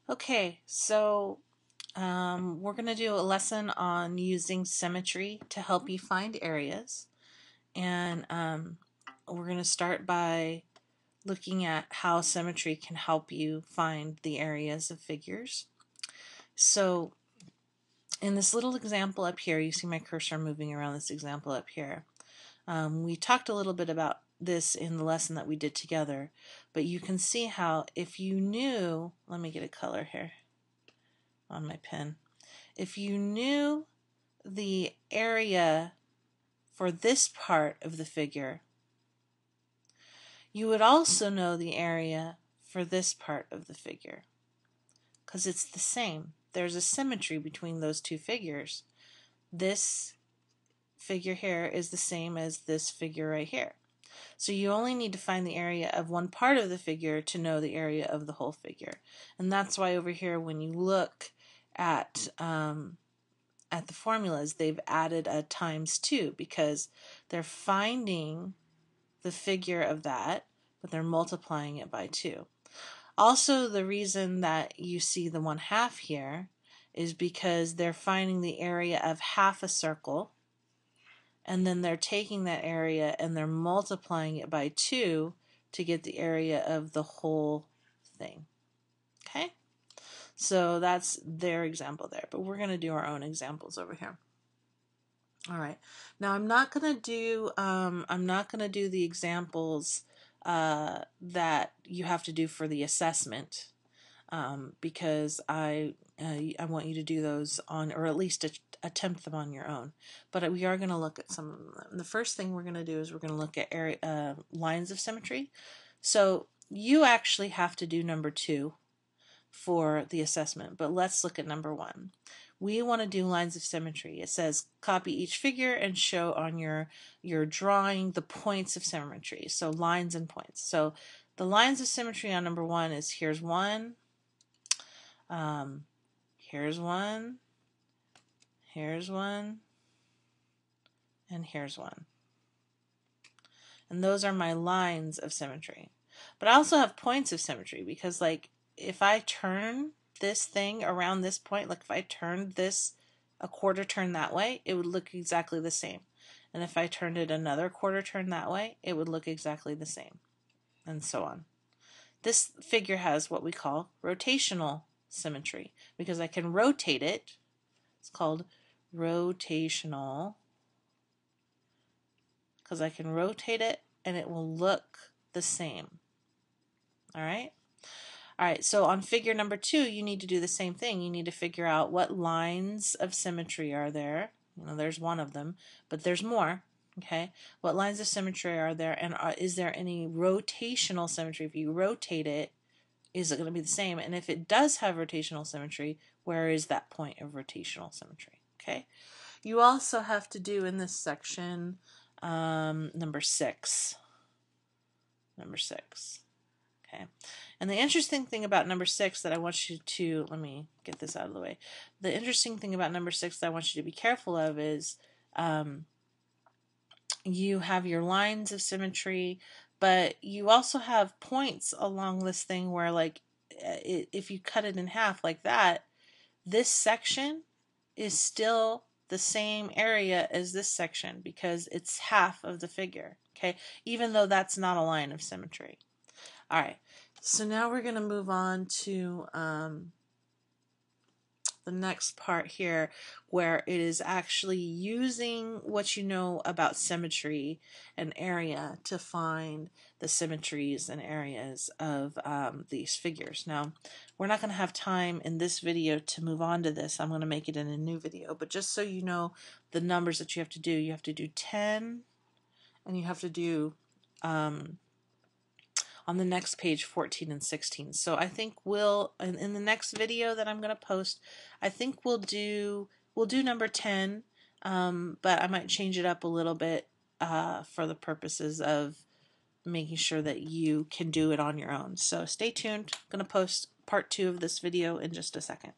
Okay, so we're going to do a lesson on using symmetry to help you find areas. And we're going to start by looking at how symmetry can help you find the areas of figures. So in this little example up here, you see my cursor moving around this example up here. We talked a little bit about this in the lesson that we did together, but you can see how if you knew, let me get a color here on my pen. If you knew the area for this part of the figure, you would also know the area for this part of the figure, because it's the same. There's a symmetry between those two figures. This figure here is the same as this figure right here. So you only need to find the area of one part of the figure to know the area of the whole figure. And that's why over here when you look at the formulas, they've added a ×2 because they're finding the figure of that, but they're multiplying it by 2. Also, the reason that you see the 1/2 here is because they're finding the area of half a circle, and then they're taking that area and they're multiplying it by 2 to get the area of the whole thing. Okay? So that's their example there, but we're going to do our own examples over here. All right. Now I'm not going to do the examples that you have to do for the assessment because I want you to do those on, or at least attempt them on your own. But we are going to look at some of them. The first thing we're going to do is we're going to look at lines of symmetry. So you actually have to do number 2 for the assessment, but let's look at number 1. We want to do lines of symmetry. It says copy each figure and show on your drawing the points of symmetry. So lines and points. So the lines of symmetry on number 1 is here's one, here's one, here's one, and here's one. And those are my lines of symmetry. But I also have points of symmetry because, like, if I turn this thing around this point, like if I turned this a quarter turn that way, it would look exactly the same. And if I turned it another quarter turn that way, it would look exactly the same, and so on. This figure has what we call rotational symmetry because I can rotate it. It's called rotational because I can rotate it and it will look the same. All right? All right, so on figure number 2, you need to do the same thing. You need to figure out what lines of symmetry are there. You know, there's one of them, but there's more. Okay, what lines of symmetry are there, and is there any rotational symmetry? If you rotate it, is it going to be the same? And if it does have rotational symmetry, where is that point of rotational symmetry? Okay, you also have to do in this section number 6. Number 6. Okay, and the interesting thing about number 6 that I want you to, let me get this out of the way. The interesting thing about number 6 that I want you to be careful of is you have your lines of symmetry, but you also have points along this thing where, like, if you cut it in half like that, this section is still the same area as this section because it's half of the figure, okay, even though that's not a line of symmetry. All right, so now we're going to move on to the next part here, where it is actually using what you know about symmetry and area to find the symmetries and areas of these figures. Now, we're not going to have time in this video to move on to this. I'm going to make it in a new video, but just so you know the numbers that you have to do 10, and you have to do on the next page 14 and 16. So I think we'll, in the next video that I'm going to post, I think we'll do number 10, but I might change it up a little bit for the purposes of making sure that you can do it on your own. So stay tuned. I'm going to post part 2 of this video in just a second.